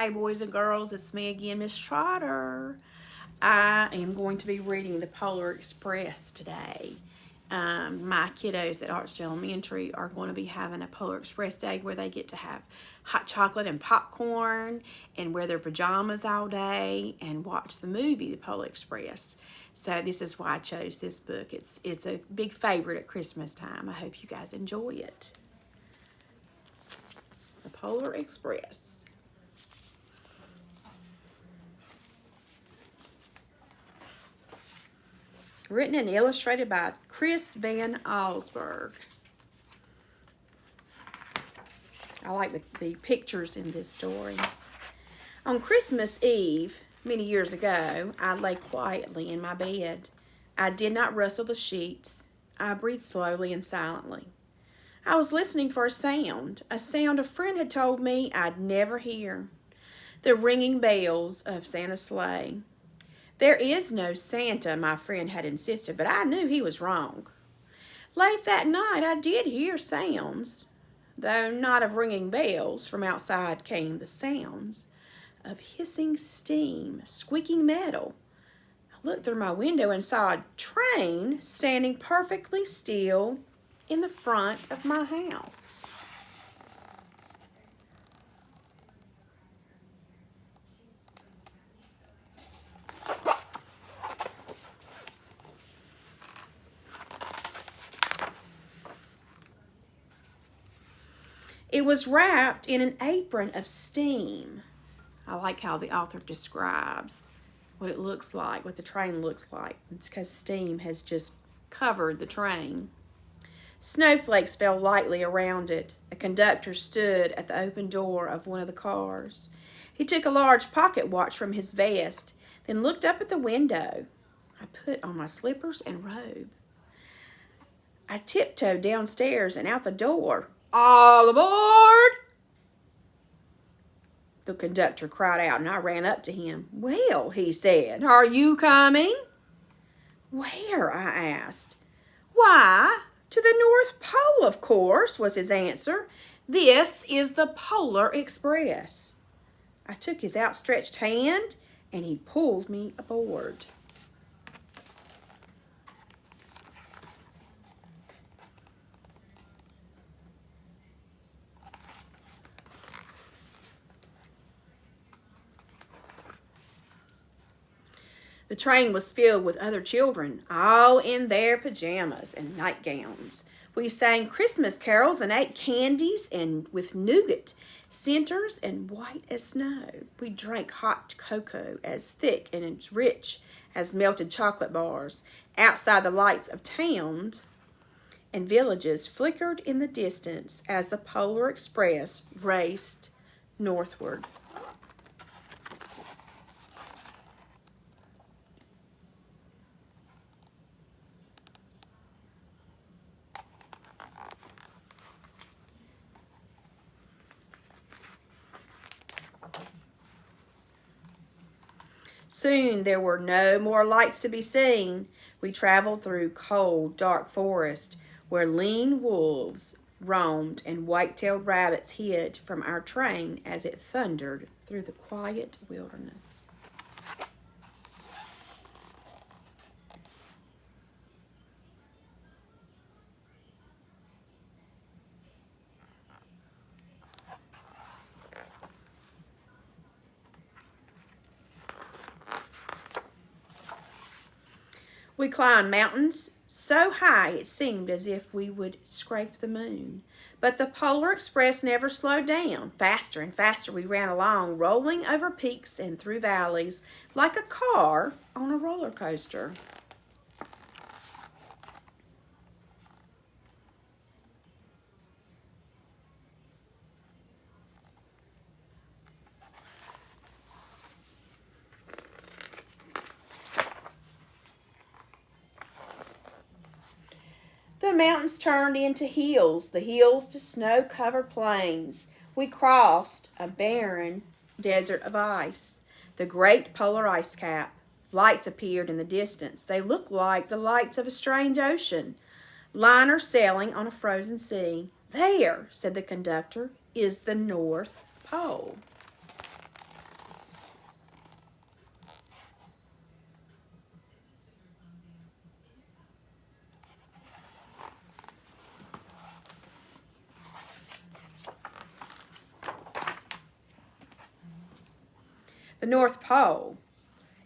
Hey boys and girls, it's me again, Miss Trotter. I am going to be reading the Polar Express today. My kiddos at Archdale Elementary are going to be having a Polar Express day where they get to have hot chocolate and popcorn and wear their pajamas all day and watch the movie, The Polar Express. So this is why I chose this book. It's a big favorite at Christmas time. I hope you guys enjoy it. The Polar Express. Written and illustrated by Chris Van Allsburg. I like the pictures in this story. On Christmas Eve, many years ago, I lay quietly in my bed. I did not rustle the sheets. I breathed slowly and silently. I was listening for a sound a friend had told me I'd never hear. The ringing bells of Santa's sleigh. There is no Santa, my friend had insisted, but I knew he was wrong. Late that night, I did hear sounds, though not of ringing bells. From outside came the sounds of hissing steam, squeaking metal. I looked through my window and saw a train standing perfectly still in the front of my house. It was wrapped in an apron of steam. I like how the author describes what it looks like, what the train looks like. It's because steam has just covered the train. Snowflakes fell lightly around it. A conductor stood at the open door of one of the cars. He took a large pocket watch from his vest, then looked up at the window. I put on my slippers and robe. I tiptoed downstairs and out the door. All aboard! The conductor cried out, and I ran up to him. Well, he said, are you coming? Where? I asked. Why, to the North Pole, of course, was his answer. This is the Polar Express. I took his outstretched hand, and he pulled me aboard. The train was filled with other children, all in their pajamas and nightgowns. We sang Christmas carols and ate candies and with nougat, centers and white as snow. We drank hot cocoa as thick and as rich as melted chocolate bars. Outside, the lights of towns and villages flickered in the distance as the Polar Express raced northward. Soon there were no more lights to be seen. We traveled through cold, dark forest where lean wolves roamed and white-tailed rabbits hid from our train as it thundered through the quiet wilderness. We climbed mountains so high it seemed as if we would scrape the moon. But the Polar Express never slowed down. Faster and faster we ran along, rolling over peaks and through valleys like a car on a roller coaster. The mountains turned into hills, the hills to snow-covered plains. We crossed a barren desert of ice, the great polar ice cap. Lights appeared in the distance. They looked like the lights of a strange ocean. Liner sailing on a frozen sea. There, said the conductor, is the North Pole. the North Pole.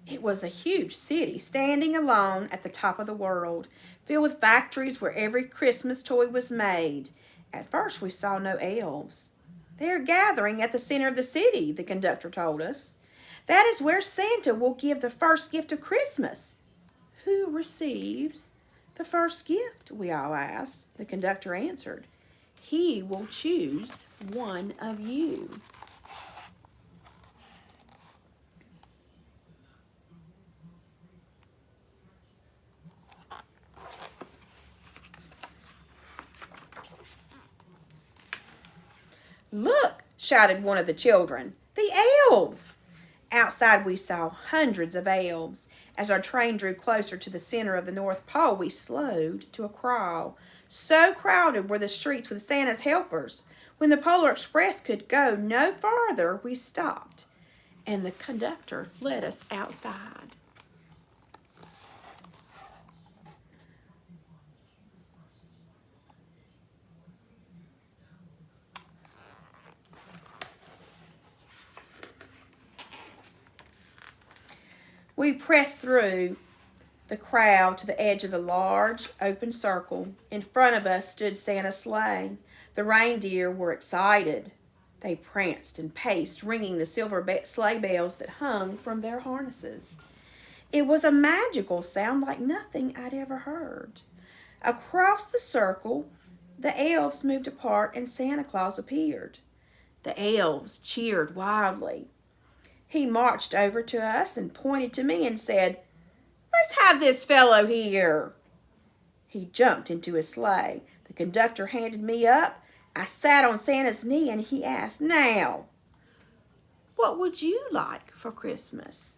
It was a huge city, standing alone at the top of the world, filled with factories where every Christmas toy was made. At first, we saw no elves. They are gathering at the center of the city, the conductor told us. That is where Santa will give the first gift of Christmas. Who receives the first gift? We all asked. The conductor answered, he will choose one of you. Look, shouted one of the children, the elves! Outside we saw hundreds of elves. As our train drew closer to the center of the North Pole, we slowed to a crawl. So crowded were the streets with Santa's helpers. When the Polar Express could go no farther, we stopped, and the conductor led us outside. We pressed through the crowd to the edge of the large, open circle. In front of us stood Santa's sleigh. The reindeer were excited. They pranced and paced, ringing the silver sleigh bells that hung from their harnesses. It was a magical sound like nothing I'd ever heard. Across the circle, the elves moved apart and Santa Claus appeared. The elves cheered wildly. He marched over to us and pointed to me and said, let's have this fellow here. He jumped into his sleigh. The conductor handed me up. I sat on Santa's knee and he asked, now, what would you like for Christmas?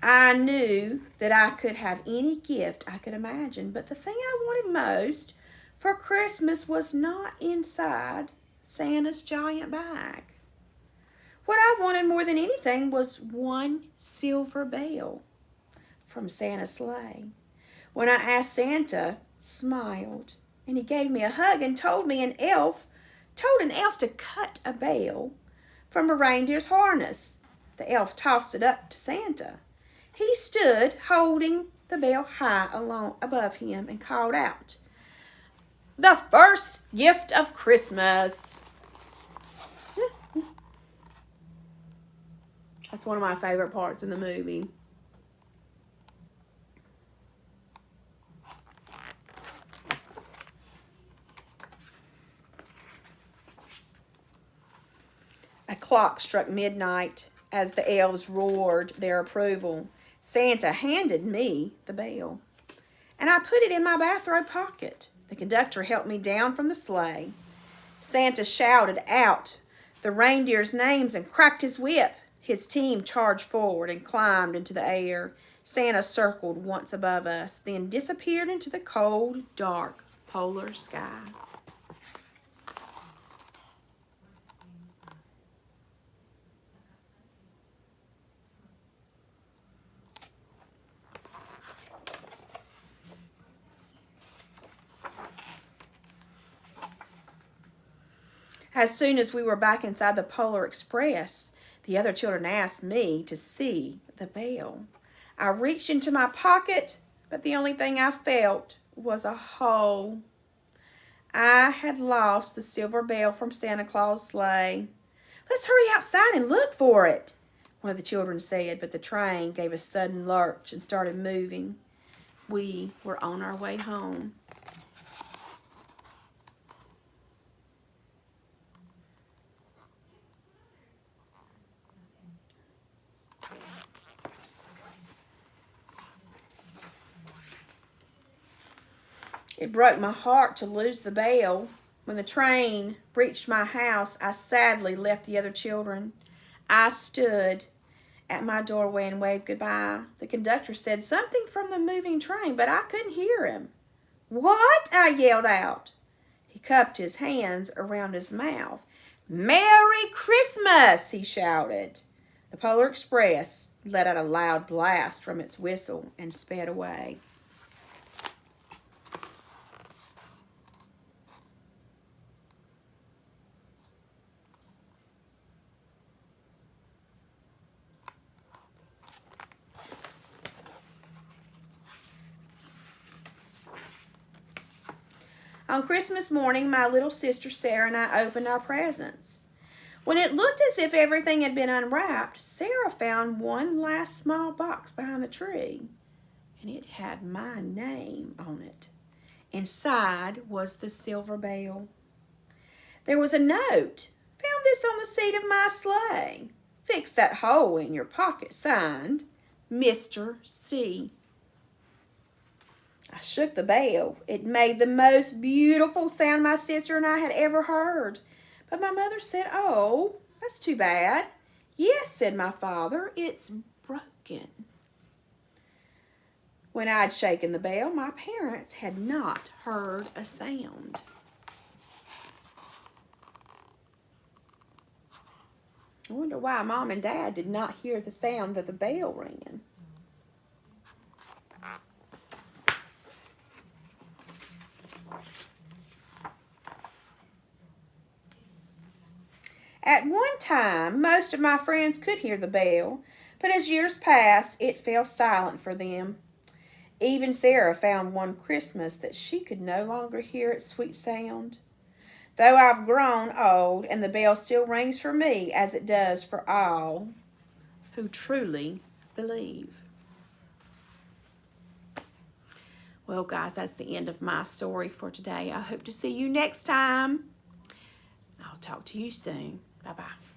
I knew that I could have any gift I could imagine, but the thing I wanted most for Christmas was not inside Santa's giant bag. What I wanted more than anything was one silver bell from Santa's sleigh. When I asked, Santa smiled, and he gave me a hug and told an elf to cut a bell from a reindeer's harness. The elf tossed it up to Santa. He stood holding the bell high above him and called out, the first gift of Christmas. That's one of my favorite parts in the movie. A clock struck midnight as the elves roared their approval. Santa handed me the bell, and I put it in my bathrobe pocket. The conductor helped me down from the sleigh. Santa shouted out the reindeers' names and cracked his whip. His team charged forward and climbed into the air. Santa circled once above us, then disappeared into the cold, dark polar sky. As soon as we were back inside the Polar Express, the other children asked me to see the bell. I reached into my pocket, but the only thing I felt was a hole. I had lost the silver bell from Santa Claus' sleigh. Let's hurry outside and look for it, one of the children said, but the train gave a sudden lurch and started moving. We were on our way home. It broke my heart to lose the bell. When the train reached my house, I sadly left the other children. I stood at my doorway and waved goodbye. The conductor said something from the moving train, but I couldn't hear him. What? I yelled out. He cupped his hands around his mouth. Merry Christmas, he shouted. The Polar Express let out a loud blast from its whistle and sped away. On Christmas morning, my little sister Sarah and I opened our presents. When it looked as if everything had been unwrapped, Sarah found one last small box behind the tree, and it had my name on it. Inside was the silver bell. There was a note. Found this on the seat of my sleigh. Fix that hole in your pocket, signed, Mr. C. I shook the bell. It made the most beautiful sound my sister and I had ever heard. But my mother said, "Oh, that's too bad." "Yes," said my father, "it's broken." When I'd shaken the bell, my parents had not heard a sound. I wonder why Mom and Dad did not hear the sound of the bell ringing. At one time, most of my friends could hear the bell, but as years passed, it fell silent for them. Even Sarah found one Christmas that she could no longer hear its sweet sound. Though I've grown old, and the bell still rings for me as it does for all who truly believe. Well, guys, that's the end of my story for today. I hope to see you next time. I'll talk to you soon. Bye-bye.